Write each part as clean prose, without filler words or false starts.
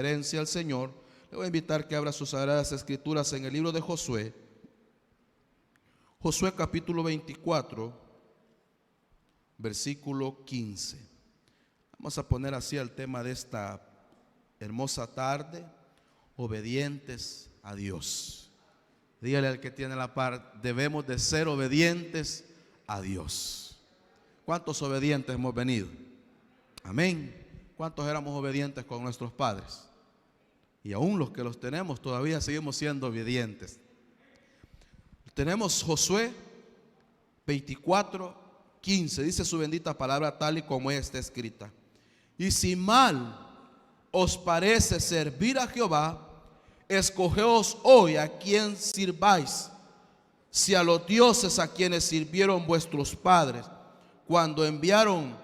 Al Señor, le voy a invitar que abra sus sagradas escrituras en el libro de Josué. Josué capítulo 24, versículo 15. Vamos a poner así el tema de esta hermosa tarde: obedientes a Dios. Dígale al que tiene la par: debemos de ser obedientes a Dios. ¿Cuántos obedientes hemos venido? Amén. ¿Cuántos éramos obedientes con nuestros padres? Y aún los que los tenemos todavía seguimos siendo obedientes. Tenemos Josué 24, 15. Dice su bendita palabra tal y como está escrita: y si mal os parece servir a Jehová, escogeos hoy a quien sirváis, si a los dioses a quienes sirvieron vuestros padres cuando enviaron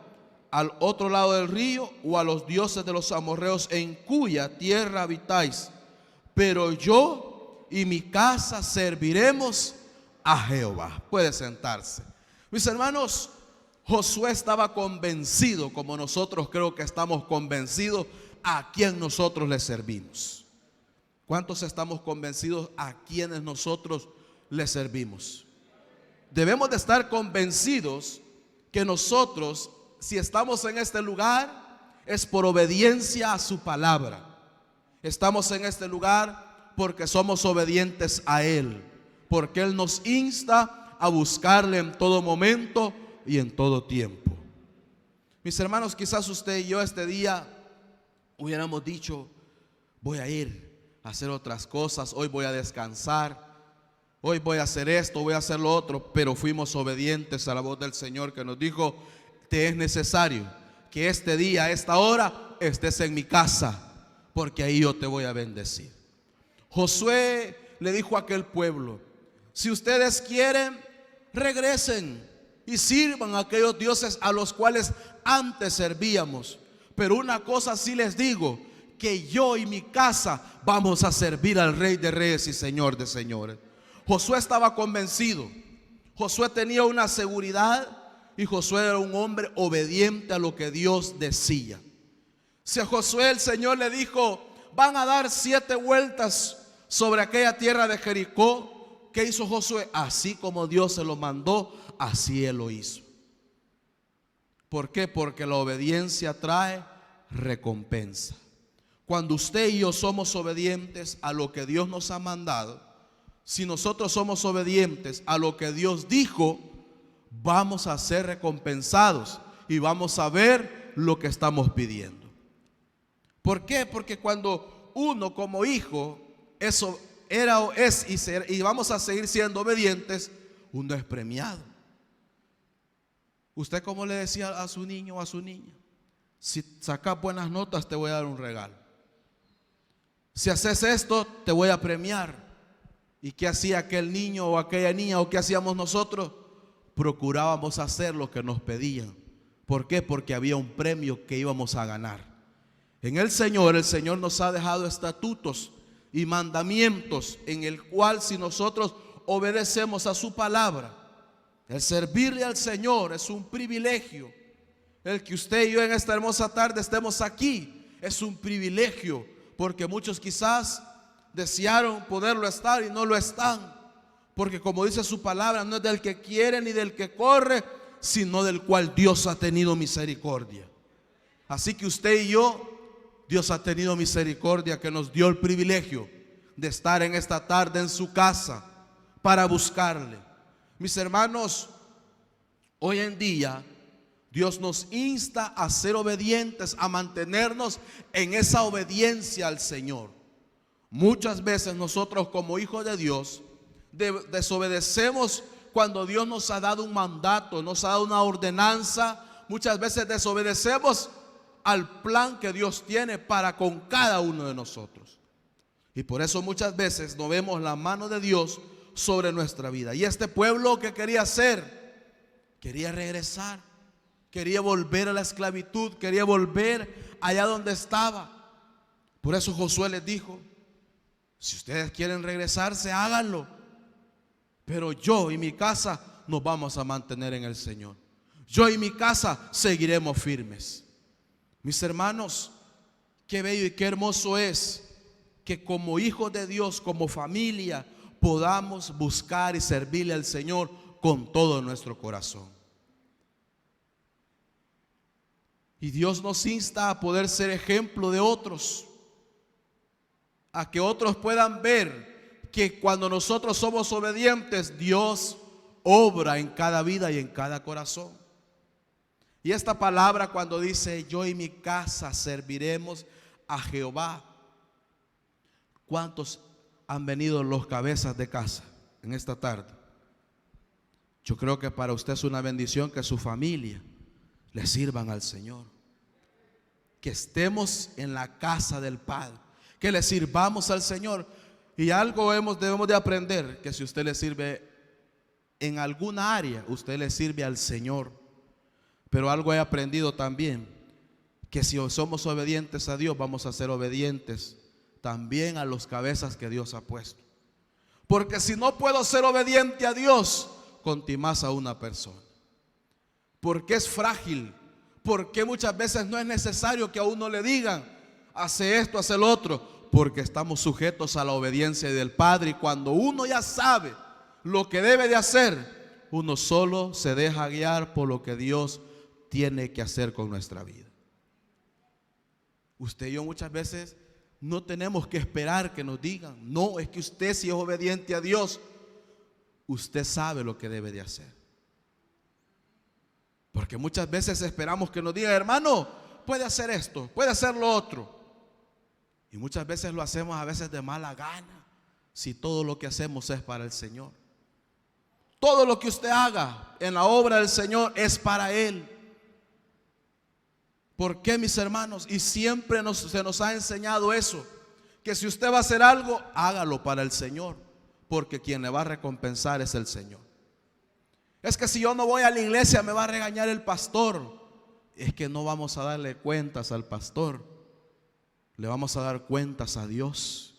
al otro lado del río, o a los dioses de los amorreos en cuya tierra habitáis. Pero yo y mi casa serviremos a Jehová. Puede sentarse. Mis hermanos, Josué estaba convencido, como nosotros creo que estamos convencidos, a quien nosotros le servimos. ¿Cuántos estamos convencidos a quienes nosotros le servimos? Debemos de estar convencidos que nosotros, si estamos en este lugar, es por obediencia a su palabra. Estamos en este lugar porque somos obedientes a Él, porque Él nos insta a buscarle en todo momento y en todo tiempo. Mis hermanos, quizás usted y yo este día hubiéramos dicho: voy a ir a hacer otras cosas, hoy voy a descansar, hoy voy a hacer esto, voy a hacer lo otro. Pero fuimos obedientes a la voz del Señor, que nos dijo: te es necesario que este día, a esta hora, estés en mi casa, porque ahí yo te voy a bendecir. Josué le dijo a aquel pueblo: si ustedes quieren, regresen y sirvan a aquellos dioses a los cuales antes servíamos, pero una cosa sí les digo, que yo y mi casa vamos a servir al Rey de Reyes y Señor de Señores. Josué estaba convencido, Josué tenía una seguridad, y Josué era un hombre obediente a lo que Dios decía. Si a Josué el Señor le dijo: van a dar 7 vueltas sobre aquella tierra de Jericó, ¿qué hizo Josué? Así como Dios se lo mandó, así él lo hizo. ¿Por qué? Porque la obediencia trae recompensa. Cuando usted y yo somos obedientes a lo que Dios nos ha mandado, si nosotros somos obedientes a lo que Dios dijo, vamos a ser recompensados y vamos a ver lo que estamos pidiendo. ¿Por qué? Porque cuando uno como hijo, eso era o es y vamos a seguir siendo obedientes, uno es premiado. Usted, como le decía a su niño o a su niña: si sacas buenas notas te voy a dar un regalo, si haces esto te voy a premiar. ¿Y qué hacía aquel niño o aquella niña, o qué hacíamos nosotros? Procurábamos hacer lo que nos pedían. ¿Por qué? Porque había un premio que íbamos a ganar. En el Señor nos ha dejado estatutos y mandamientos, en el cual, si nosotros obedecemos a su palabra, el servirle al Señor es un privilegio. El que usted y yo en esta hermosa tarde estemos aquí es un privilegio, porque muchos quizás desearon poderlo estar y no lo están. Porque, como dice su palabra, no es del que quiere ni del que corre, sino del cual Dios ha tenido misericordia. Así que usted y yo, Dios ha tenido misericordia, que nos dio el privilegio de estar en esta tarde en su casa para buscarle. Mis hermanos, hoy en día Dios nos insta a ser obedientes, a mantenernos en esa obediencia al Señor. Muchas veces nosotros, como hijos de Dios, desobedecemos cuando Dios nos ha dado un mandato, nos ha dado una ordenanza. Muchas veces desobedecemos al plan que Dios tiene para con cada uno de nosotros. Y por eso muchas veces no vemos la mano de Dios sobre nuestra vida. Y este pueblo, ¿qué quería hacer? Quería regresar, quería volver a la esclavitud, quería volver allá donde estaba. Por eso Josué les dijo: si ustedes quieren regresarse, háganlo, pero yo y mi casa nos vamos a mantener en el Señor. Yo y mi casa seguiremos firmes. Mis hermanos, Qué bello y qué hermoso es que como hijos de Dios, como familia, podamos buscar y servirle al Señor con todo nuestro corazón. Y Dios nos insta a poder ser ejemplo de otros, a que otros puedan ver que cuando nosotros somos obedientes, Dios obra en cada vida y en cada corazón. Y esta palabra, cuando dice yo y mi casa serviremos a Jehová, ¿cuántos han venido los cabezas de casa en esta tarde? Yo creo que para usted es una bendición que su familia le sirvan al Señor, que estemos en la casa del Padre, que le sirvamos al Señor. Y algo debemos de aprender, que si usted le sirve en alguna área, usted le sirve al Señor. Pero algo he aprendido también, que si somos obedientes a Dios, vamos a ser obedientes también a los cabezas que Dios ha puesto. Porque si no puedo ser obediente a Dios, contimás a una persona. Porque es frágil, porque muchas veces no es necesario que a uno le digan, hace esto, hace lo otro, porque estamos sujetos a la obediencia del Padre. Y cuando uno ya sabe lo que debe de hacer, uno solo se deja guiar por lo que Dios tiene que hacer con nuestra vida. Usted y yo muchas veces no tenemos que esperar que nos digan. No, es que usted, si es obediente a Dios, usted sabe lo que debe de hacer. Porque muchas veces esperamos que nos digan, hermano, puede hacer esto, puede hacer lo otro. Y muchas veces lo hacemos a veces de mala gana, si todo lo que hacemos es para el Señor. Todo lo que usted haga en la obra del Señor es para Él. ¿Por qué, mis hermanos? Y siempre se nos ha enseñado eso, que si usted va a hacer algo, hágalo para el Señor, porque quien le va a recompensar es el Señor. Es que si yo no voy a la iglesia me va a regañar el pastor. Es que no vamos a darle cuentas al pastor, le vamos a dar cuentas a Dios.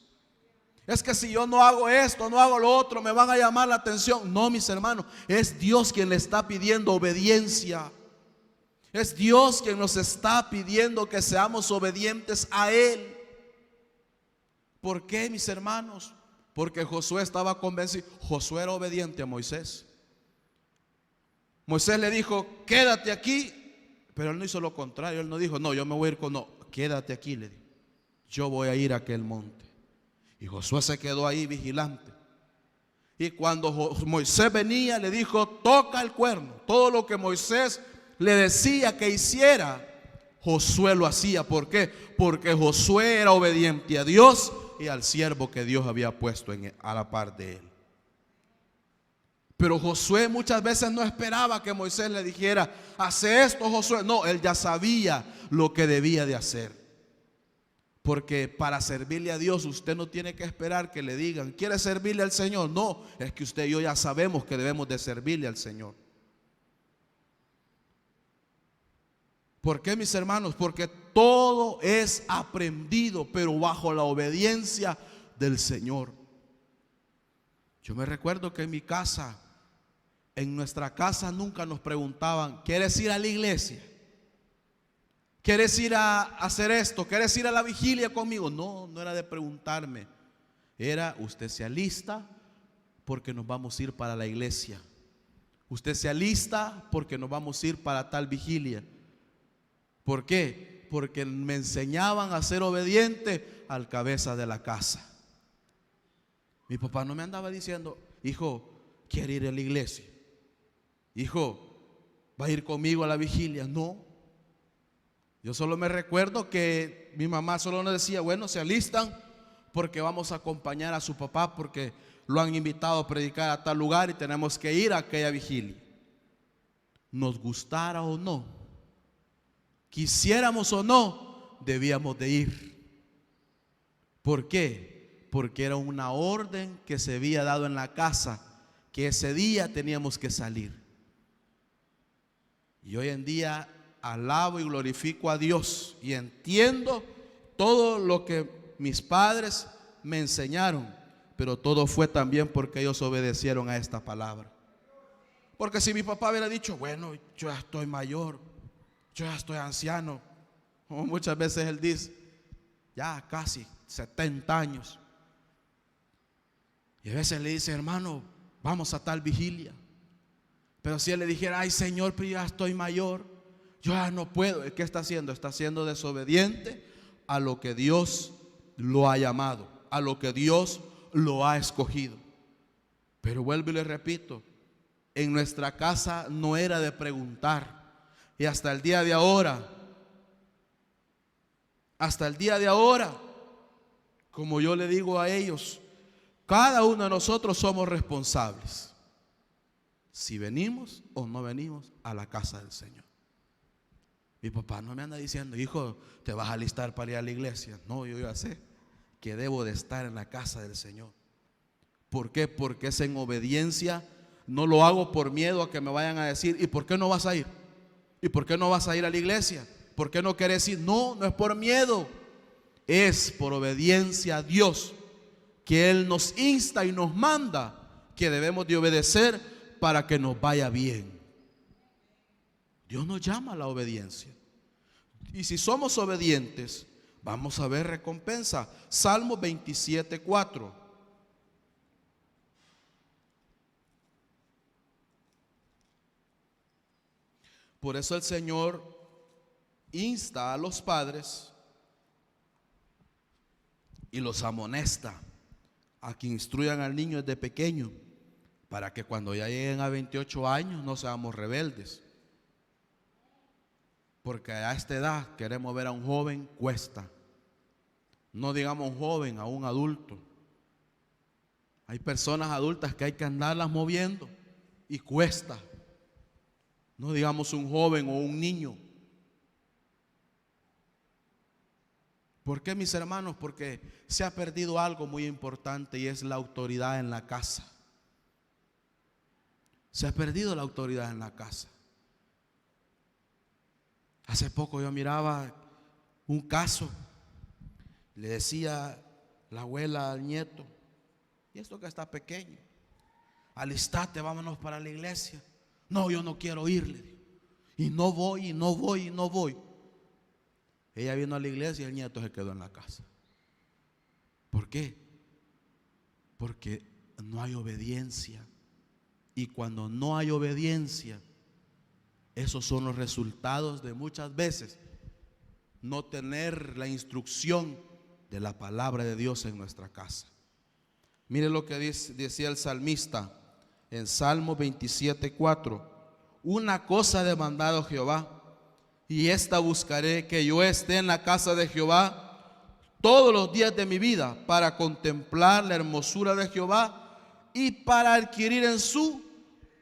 Es que si yo no hago esto, no hago lo otro, me van a llamar la atención. No, mis hermanos, es Dios quien le está pidiendo obediencia. Es Dios quien nos está pidiendo que seamos obedientes a Él. ¿Por qué, mis hermanos? Porque Josué estaba convencido. Josué era obediente a Moisés. Moisés le dijo, quédate aquí. Pero él no hizo lo contrario. Él no dijo, no, yo me voy a ir con, no, quédate aquí, le dijo. Yo voy a ir a aquel monte. Y Josué se quedó ahí vigilante. Y cuando Moisés venía, le dijo, toca el cuerno. Todo lo que Moisés le decía que hiciera, Josué lo hacía. ¿Por qué? Porque Josué era obediente a Dios y al siervo que Dios había puesto a la par de él. Pero Josué muchas veces no esperaba que Moisés le dijera, hace esto, Josué. No, él ya sabía lo que debía de hacer. Porque para servirle a Dios usted no tiene que esperar que le digan, ¿quiere servirle al Señor? No, es que usted y yo ya sabemos que debemos de servirle al Señor. ¿Por qué, mis hermanos? Porque todo es aprendido, pero bajo la obediencia del Señor. Yo me recuerdo que en nuestra casa nunca nos preguntaban, ¿quieres ir a la iglesia? ¿Quieres ir a hacer esto? ¿Quieres ir a la vigilia conmigo? No, no era de preguntarme. Era, usted se alista porque nos vamos a ir para la iglesia. Usted se alista porque nos vamos a ir para tal vigilia. ¿Por qué? Porque me enseñaban a ser obediente al cabeza de la casa. Mi papá no me andaba diciendo, hijo, ¿quiere ir a la iglesia? Hijo, ¿va a ir conmigo a la vigilia? No. Yo solo me recuerdo que mi mamá solo nos decía, bueno, se alistan porque vamos a acompañar a su papá porque lo han invitado a predicar a tal lugar y tenemos que ir a aquella vigilia. Nos gustara o no, quisiéramos o no, debíamos de ir. ¿Por qué? Porque era una orden que se había dado en la casa, que ese día teníamos que salir. Y hoy en día alabo y glorifico a Dios y entiendo todo lo que mis padres me enseñaron, pero todo fue también porque ellos obedecieron a esta palabra. Porque si mi papá hubiera dicho, bueno, yo ya estoy mayor, yo ya estoy anciano, como muchas veces él dice, ya casi 70 años. Y a veces le dice, hermano, vamos a tal vigilia. Pero si él le dijera, ay Señor, pero ya estoy mayor, yo ya no puedo. ¿Qué está haciendo? Está siendo desobediente a lo que Dios lo ha llamado, a lo que Dios lo ha escogido. Pero vuelvo y le repito, en nuestra casa no era de preguntar. Y hasta el día de ahora, como yo le digo a ellos, cada uno de nosotros somos responsables si venimos o no venimos a la casa del Señor. Mi papá no me anda diciendo, hijo, te vas a alistar para ir a la iglesia. No, yo ya sé que debo de estar en la casa del Señor. ¿Por qué? Porque es en obediencia. No lo hago por miedo a que me vayan a decir, ¿y por qué no vas a ir? ¿Y por qué no vas a ir a la iglesia? ¿Por qué no quieres ir? No, no es por miedo, es por obediencia a Dios, que Él nos insta y nos manda que debemos de obedecer para que nos vaya bien. Dios nos llama a la obediencia. Y si somos obedientes, vamos a ver recompensa. Salmo 27:4. Por eso el Señor insta a los padres y los amonesta a que instruyan al niño desde pequeño, para que cuando ya lleguen a 28 años no seamos rebeldes. Porque a esta edad queremos ver a un joven, cuesta. No digamos un joven, a un adulto. Hay personas adultas que hay que andarlas moviendo y cuesta. No digamos un joven o un niño. ¿Por qué, mis hermanos? Porque se ha perdido algo muy importante y es la autoridad en la casa. Se ha perdido la autoridad en la casa. Hace poco yo miraba un caso. Le decía la abuela al nieto, y esto que está pequeño, alistate, vámonos para la iglesia. No, yo no quiero irle. Y no voy, y no voy, y no voy. Ella vino a la iglesia y el nieto se quedó en la casa. ¿Por qué? Porque no hay obediencia. Y cuando no hay obediencia, esos son los resultados de muchas veces no tener la instrucción de la palabra de Dios en nuestra casa. Mire lo que decía el salmista en Salmo 27:4. Una cosa he demandado Jehová, y esta buscaré, que yo esté en la casa de Jehová todos los días de mi vida, para contemplar la hermosura de Jehová y para adquirir en su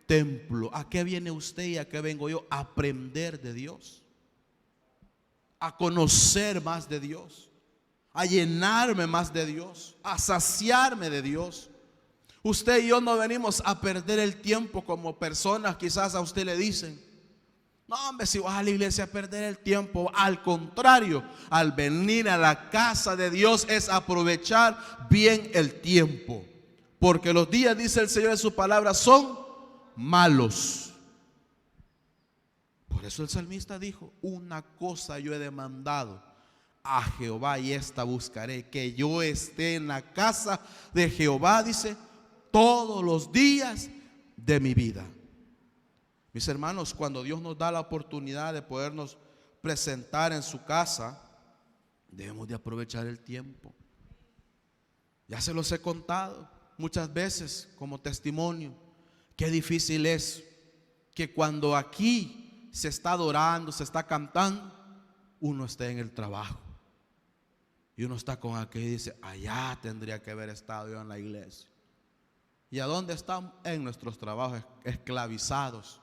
templo. ¿A qué viene usted y a qué vengo yo? A aprender de Dios, a conocer más de Dios, a llenarme más de Dios, a saciarme de Dios. Usted y yo no venimos a perder el tiempo como personas. Quizás a usted le dicen, no hombre, si vas a la iglesia a perder el tiempo. Al contrario, al venir a la casa de Dios es aprovechar bien el tiempo, porque los días, dice el Señor en su palabra, son malos. Por eso el salmista dijo, una cosa yo he demandado a Jehová y esta buscaré, que yo esté en la casa de Jehová, dice, todos los días de mi vida. Mis hermanos, cuando Dios nos da la oportunidad de podernos presentar en su casa, debemos de aprovechar el tiempo. Ya se los he contado muchas veces como testimonio. Qué difícil es que cuando aquí se está adorando, se está cantando, uno esté en el trabajo. Y uno está con aquel y dice, allá tendría que haber estado yo en la iglesia. ¿Y a dónde están? En nuestros trabajos, esclavizados.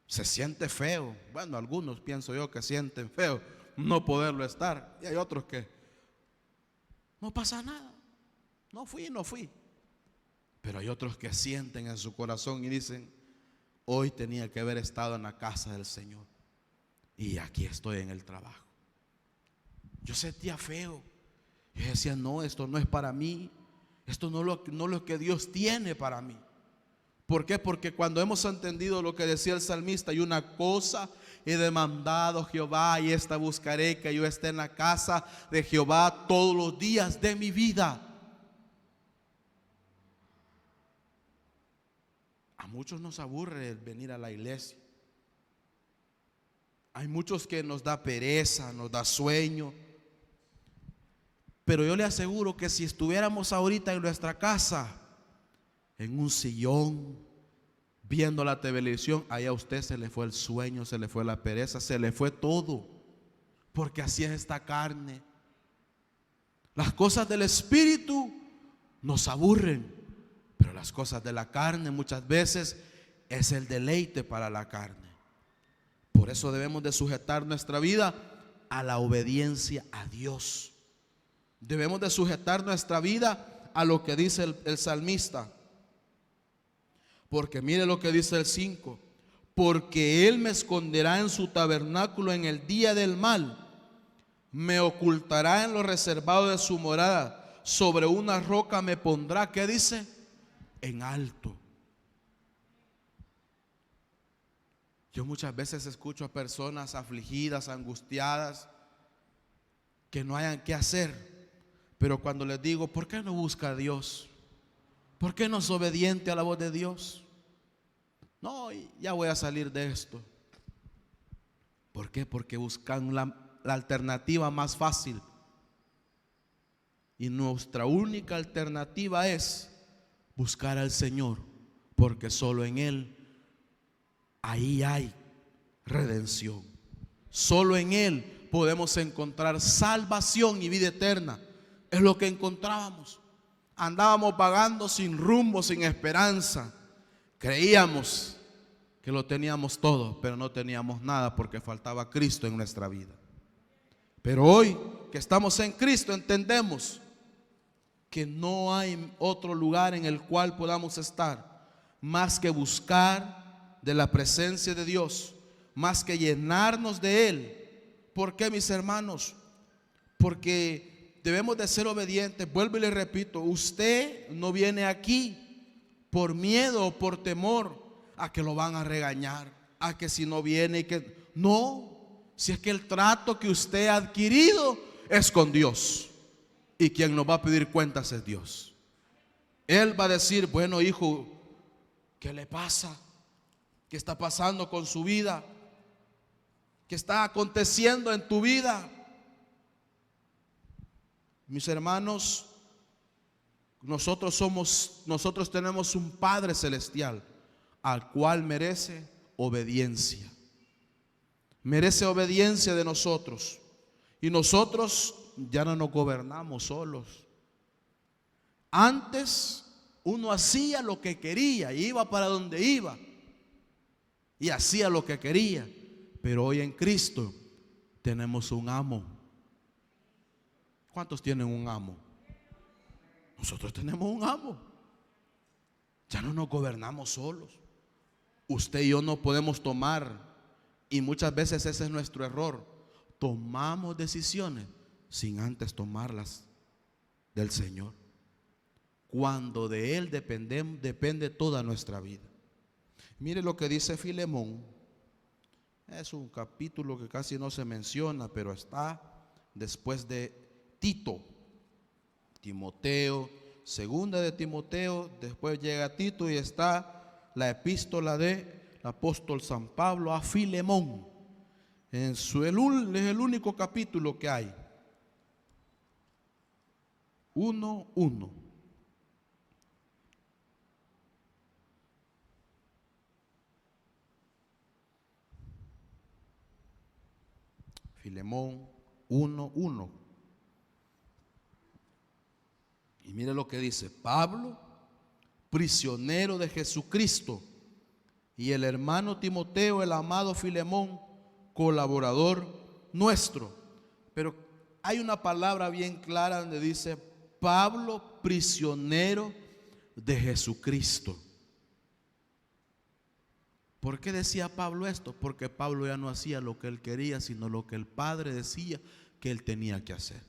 Se siente feo. Bueno, algunos pienso yo que sienten feo no poderlo estar. Y hay otros que no pasa nada. No fui. Pero hay otros que sienten en su corazón y dicen, hoy tenía que haber estado en la casa del Señor. Y aquí estoy en el trabajo. Yo sentía feo. Yo decía, no, esto no es para mí. Esto no es lo que Dios tiene para mí. ¿Por qué? Porque cuando hemos entendido lo que decía el salmista, y una cosa he demandado Jehová y esta buscaré, que yo esté en la casa de Jehová todos los días de mi vida. A muchos nos aburre el venir a la iglesia. Hay muchos que nos da pereza, nos da sueño. Pero yo le aseguro que si estuviéramos ahorita en nuestra casa, en un sillón, viendo la televisión, allá a usted se le fue el sueño, se le fue la pereza, se le fue todo. Porque así es esta carne. Las cosas del espíritu nos aburren, pero las cosas de la carne muchas veces es el deleite para la carne. Por eso debemos de sujetar nuestra vida a la obediencia a Dios. Debemos de sujetar nuestra vida a lo que dice el salmista. Porque mire lo que dice el 5. Porque Él me esconderá en su tabernáculo en el día del mal. Me ocultará en lo reservado de su morada. Sobre una roca me pondrá, ¿qué dice? En alto. Yo muchas veces escucho a personas afligidas, angustiadas, que no hayan qué hacer. Pero cuando les digo, ¿por qué no busca a Dios? ¿Por qué no es obediente a la voz de Dios? No, ya voy a salir de esto. ¿Por qué? Porque buscan la alternativa más fácil. Y nuestra única alternativa es buscar al Señor, porque solo en Él ahí hay redención. Solo en Él podemos encontrar salvación y vida eterna. Es lo que encontrábamos. Andábamos vagando sin rumbo, sin esperanza. Creíamos que lo teníamos todo, pero no teníamos nada porque faltaba Cristo en nuestra vida. Pero hoy que estamos en Cristo entendemos que no hay otro lugar en el cual podamos estar más que buscar de la presencia de Dios, más que llenarnos de Él. ¿Por qué, mis hermanos? Porque debemos de ser obedientes. Vuelvo y le repito, usted no viene aquí por miedo o por temor a que lo van a regañar, a que si no viene y que no, si es que el trato que usted ha adquirido es con Dios, y quien nos va a pedir cuentas es Dios. Él va a decir, bueno, hijo, ¿qué le pasa? ¿Qué está pasando con su vida? ¿Qué está aconteciendo en tu vida? Mis hermanos, nosotros tenemos un Padre celestial al cual merece obediencia. Merece obediencia de nosotros. Y nosotros ya no nos gobernamos solos. Antes uno hacía lo que quería, iba para donde iba y hacía lo que quería. Pero hoy en Cristo tenemos un amo. ¿Cuántos tienen un amo? Nosotros tenemos un amo. Ya no nos gobernamos solos. Usted y yo no podemos tomar, y muchas veces ese es nuestro error. Tomamos decisiones sin antes tomarlas del Señor, cuando de Él depende toda nuestra vida. Mire lo que dice Filemón. Es un capítulo que casi no se menciona, pero está después de Tito, Timoteo, segunda de Timoteo, después llega Tito y está la epístola del apóstol San Pablo a Filemón. Es el único capítulo que hay. 1:1. Filemón 1:1. Y mire lo que dice: Pablo, prisionero de Jesucristo, y el hermano Timoteo, el amado Filemón, colaborador nuestro. Pero hay una palabra bien clara donde dice Pablo, prisionero de Jesucristo. ¿Por qué decía Pablo esto? Porque Pablo ya no hacía lo que él quería, sino lo que el Padre decía que él tenía que hacer.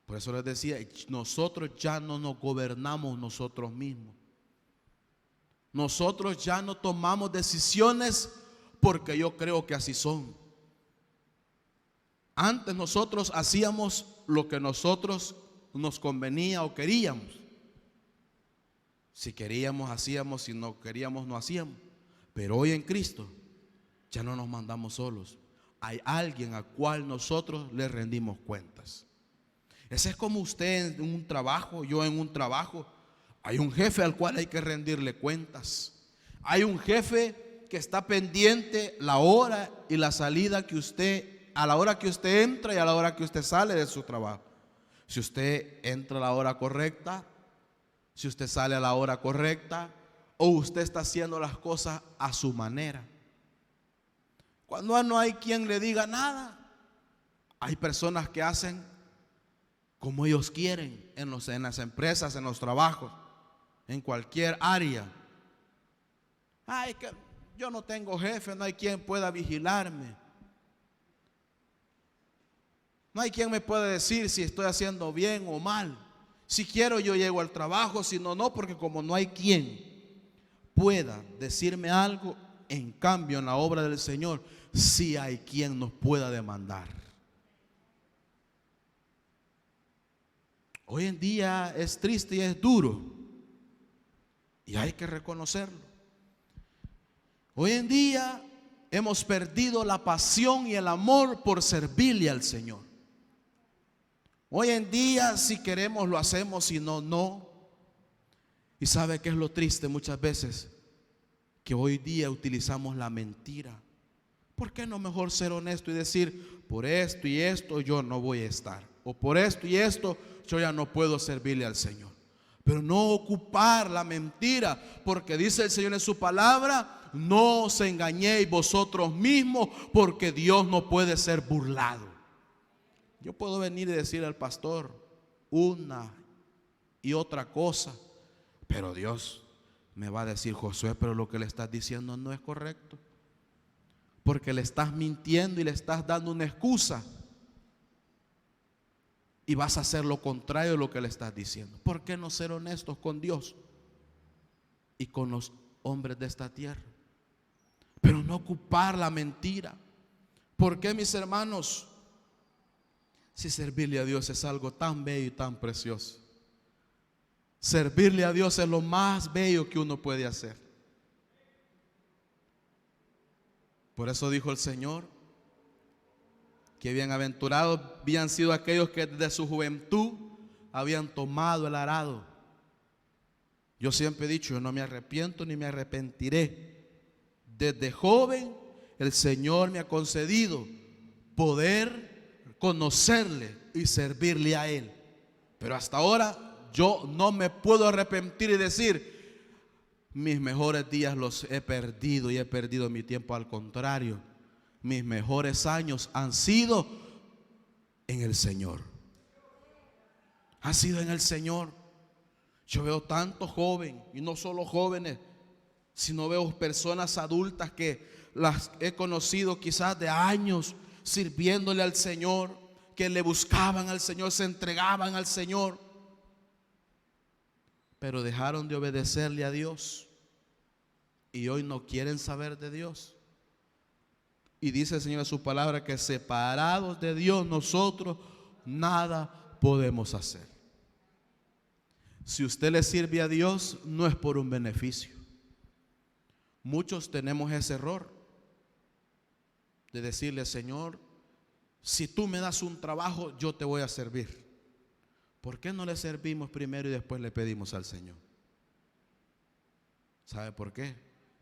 Por eso les decía, nosotros ya no nos gobernamos nosotros mismos. Nosotros ya no tomamos decisiones porque yo creo que así son. Antes nosotros hacíamos lo que nosotros nos convenía o queríamos. Si queríamos, hacíamos; si no queríamos, no hacíamos. Pero hoy en Cristo ya no nos mandamos solos. Hay alguien al cual nosotros le rendimos cuentas. Ese es como usted en un trabajo, yo en un trabajo. Hay un jefe al cual hay que rendirle cuentas. Hay un jefe que está pendiente la hora y la salida que usted, a la hora que usted entra y a la hora que usted sale de su trabajo. Si usted entra a la hora correcta, si usted sale a la hora correcta, o usted está haciendo las cosas a su manera. Cuando no hay quien le diga nada, hay personas que hacen como ellos quieren en las empresas, en los trabajos, en cualquier área. Ay, que yo no tengo jefe, no hay quien pueda vigilarme. No hay quien me pueda decir si estoy haciendo bien o mal. Si quiero yo llego al trabajo, si no, no, porque como no hay quien pueda decirme algo, en cambio en la obra del Señor sí hay quien nos pueda demandar. Hoy en día es triste y es duro, y hay que reconocerlo. Hoy en día hemos perdido la pasión y el amor por servirle al Señor. Hoy en día si queremos lo hacemos, si no, no. Y sabe qué es lo triste muchas veces, que hoy día utilizamos la mentira. ¿Por qué no mejor ser honesto y decir, por esto y esto yo no voy a estar, o por esto y esto yo ya no puedo servirle al Señor? Pero no ocupar la mentira, porque dice el Señor en su palabra: no os engañéis vosotros mismos, porque Dios no puede ser burlado. Yo puedo venir y decir al pastor una y otra cosa, pero Dios me va a decir: Josué, pero lo que le estás diciendo no es correcto, porque le estás mintiendo y le estás dando una excusa, y vas a hacer lo contrario de lo que le estás diciendo. ¿Por qué no ser honestos con Dios y con los hombres de esta tierra? Pero no ocupar la mentira. ¿Por qué, mis hermanos? Si servirle a Dios es algo tan bello y tan precioso. Servirle a Dios es lo más bello que uno puede hacer. Por eso dijo el Señor que bienaventurados habían sido aquellos que desde su juventud habían tomado el arado. Yo siempre he dicho, yo no me arrepiento ni me arrepentiré. Desde joven el Señor me ha concedido poder conocerle y servirle a Él. Pero hasta ahora yo no me puedo arrepentir y decir, mis mejores días los he perdido y he perdido mi tiempo. Al contrario, mis mejores años han sido en el Señor. Ha sido en el Señor. Yo veo tanto joven, y no solo jóvenes, sino veo personas adultas que las he conocido quizás de años sirviéndole al Señor, que le buscaban al Señor, se entregaban al Señor, pero dejaron de obedecerle a Dios y hoy no quieren saber de Dios. Y dice el Señor en su palabra que separados de Dios nosotros nada podemos hacer. Si usted le sirve a Dios, no es por un beneficio. Muchos tenemos ese error de decirle: Señor, si tú me das un trabajo, yo te voy a servir. ¿Por qué no le servimos primero y después le pedimos al Señor? ¿Sabe por qué?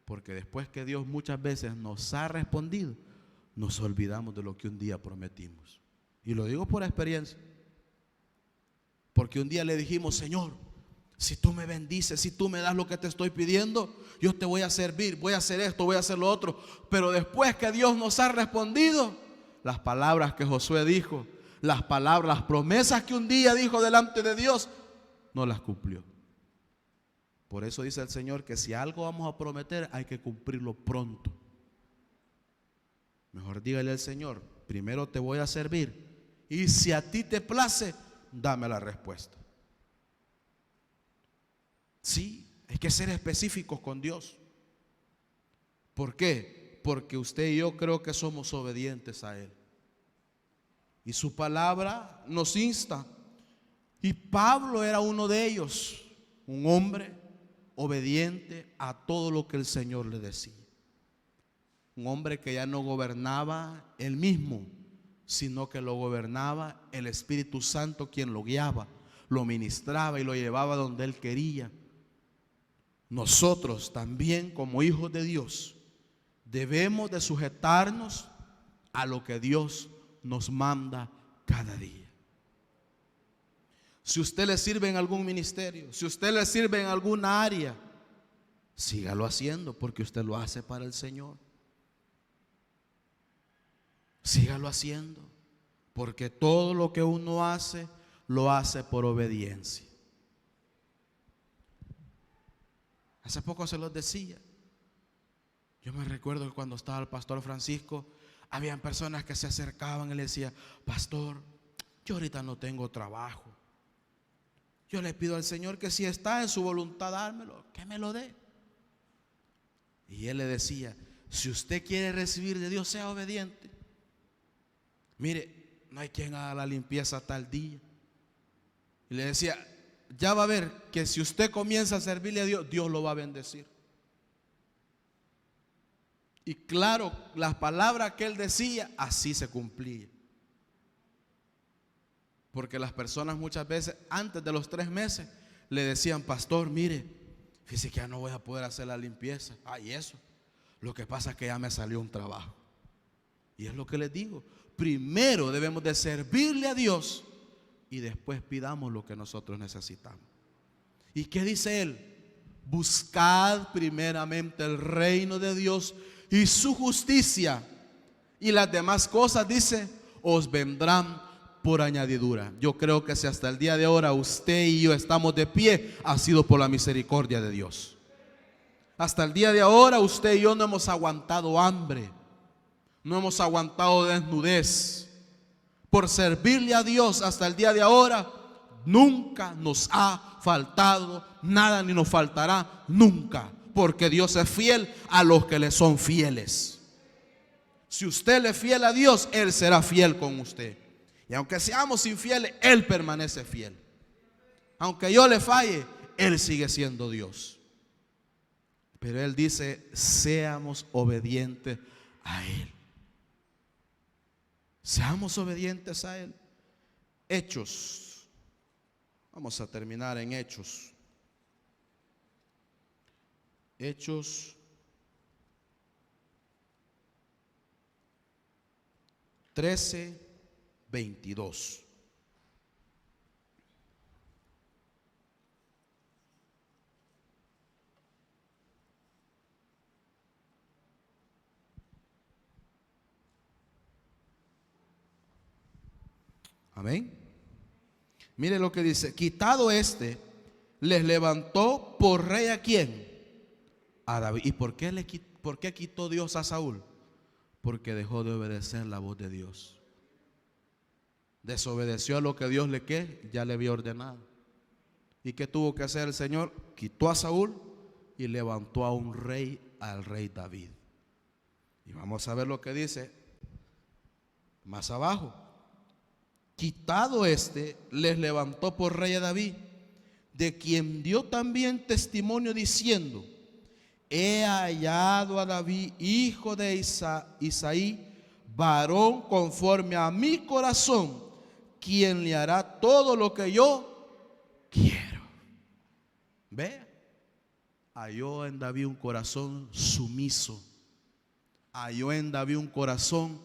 Porque después que Dios muchas veces nos ha respondido, nos olvidamos de lo que un día prometimos. Y lo digo por experiencia. Porque un día le dijimos: Señor, si tú me bendices, si tú me das lo que te estoy pidiendo, yo te voy a servir, voy a hacer esto, voy a hacer lo otro. Pero después que Dios nos ha respondido, las palabras que Josué dijo, las palabras, las promesas que un día dijo delante de Dios, no las cumplió. Por eso dice el Señor que si algo vamos a prometer, hay que cumplirlo pronto. Mejor dígale al Señor: primero te voy a servir, y si a ti te place, dame la respuesta. Sí, hay que ser específicos con Dios. ¿Por qué? Porque usted y yo creo que somos obedientes a Él. Y su palabra nos insta. Y Pablo era uno de ellos, un hombre obediente a todo lo que el Señor le decía. Un hombre que ya no gobernaba él mismo, sino que lo gobernaba el Espíritu Santo, quien lo guiaba, lo ministraba y lo llevaba donde él quería. Nosotros también, como hijos de Dios, debemos de sujetarnos a lo que Dios nos manda cada día. Si usted le sirve en algún ministerio, si usted le sirve en alguna área, sígalo haciendo, porque usted lo hace para el Señor. Sígalo haciendo, porque todo lo que uno hace, lo hace por obediencia. Hace poco se los decía. Yo me recuerdo que cuando estaba el pastor Francisco, habían personas que se acercaban y le decían: pastor, yo ahorita no tengo trabajo. Yo le pido al Señor que si está en su voluntad dármelo, que me lo dé. Y él le decía: si usted quiere recibir de Dios, sea obediente. Mire, no hay quien haga la limpieza tal día. Y le decía: ya va a ver que si usted comienza a servirle a Dios, Dios lo va a bendecir. Y claro, las palabras que él decía, así se cumplía. Porque las personas muchas veces antes de los 3 meses le decían: pastor, mire, fíjese que ya no voy a poder hacer la limpieza. Y eso, lo que pasa es que ya me salió un trabajo. Y es lo que les digo, primero debemos de servirle a Dios y después pidamos lo que nosotros necesitamos. ¿Y qué dice él? Buscad primeramente el reino de Dios y su justicia, y las demás cosas, dice, os vendrán por añadidura. Yo creo que si hasta el día de ahora usted y yo estamos de pie, ha sido por la misericordia de Dios. Hasta el día de ahora usted y yo no hemos aguantado hambre, no hemos aguantado desnudez. Por servirle a Dios hasta el día de ahora, nunca nos ha faltado nada, ni nos faltará nunca, porque Dios es fiel a los que le son fieles. Si usted le es fiel a Dios, Él será fiel con usted. Y aunque seamos infieles, Él permanece fiel. Aunque yo le falle, Él sigue siendo Dios. Pero Él dice: seamos obedientes a Él. Seamos obedientes a Él. Hechos. Vamos a terminar en Hechos. Hechos 13:22. Amén. Mire lo que dice: quitado les levantó por rey ¿a quién? A David. ¿Y por qué quitó Dios a Saúl? Porque dejó de obedecer la voz de Dios. Desobedeció a lo que Dios ya le había ordenado. ¿Y qué tuvo que hacer el Señor? Quitó a Saúl y levantó a un rey, al rey David. Y vamos a ver lo que dice más abajo. Quitado les levantó por rey a David, de quien dio también testimonio diciendo: he hallado a David, hijo de Isaí, varón conforme a mi corazón, quien le hará todo lo que yo quiero. Ve, halló en David un corazón sumiso. Halló en David un corazón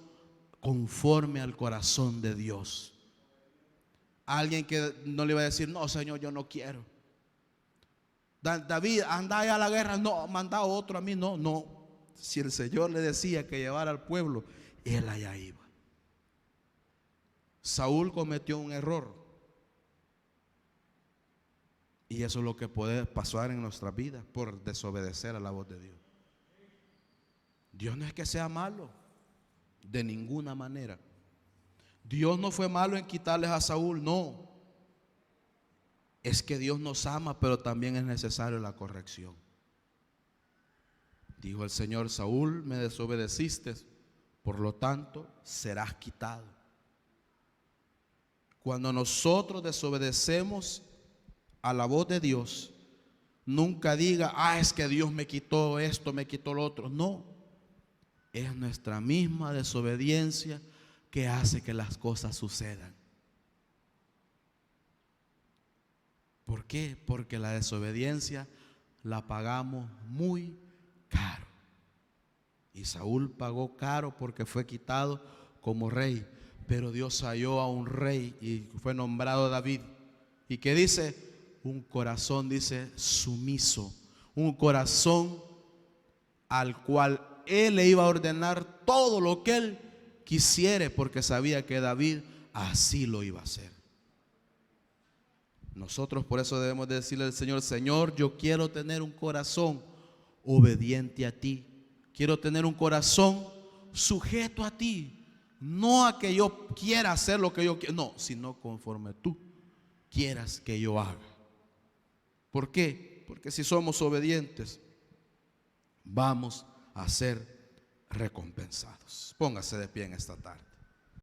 conforme al corazón de Dios. Alguien que no le iba a decir: no, Señor, yo no quiero. David, anda allá a la guerra. No, manda a otro a mí. No. Si el Señor le decía que llevara al pueblo, él allá iba. Saúl cometió un error. Y eso es lo que puede pasar en nuestra vida por desobedecer a la voz de Dios. Dios no es que sea malo, de ninguna manera. Dios no fue malo en quitarles a Saúl, no. Es que Dios nos ama, pero también es necesario la corrección. Dijo el Señor: Saúl, me desobedeciste, por lo tanto serás quitado. Cuando nosotros desobedecemos a la voz de Dios, nunca diga: es que Dios me quitó esto, me quitó lo otro. No, es nuestra misma desobediencia que hace que las cosas sucedan. ¿Por qué? Porque la desobediencia la pagamos muy caro. Y Saúl pagó caro porque fue quitado como rey. Pero Dios halló a un rey y fue nombrado David. ¿Y qué dice? Un corazón, dice, sumiso. Un corazón al cual él le iba a ordenar todo lo que él quisiere, porque sabía que David así lo iba a hacer. Nosotros por eso debemos decirle al Señor: Señor, yo quiero tener un corazón obediente a ti. Quiero tener un corazón sujeto a ti. No a que yo quiera hacer lo que yo quiero, no, sino conforme tú quieras que yo haga. ¿Por qué? Porque si somos obedientes, vamos a ser recompensados. Póngase de pie en esta tarde.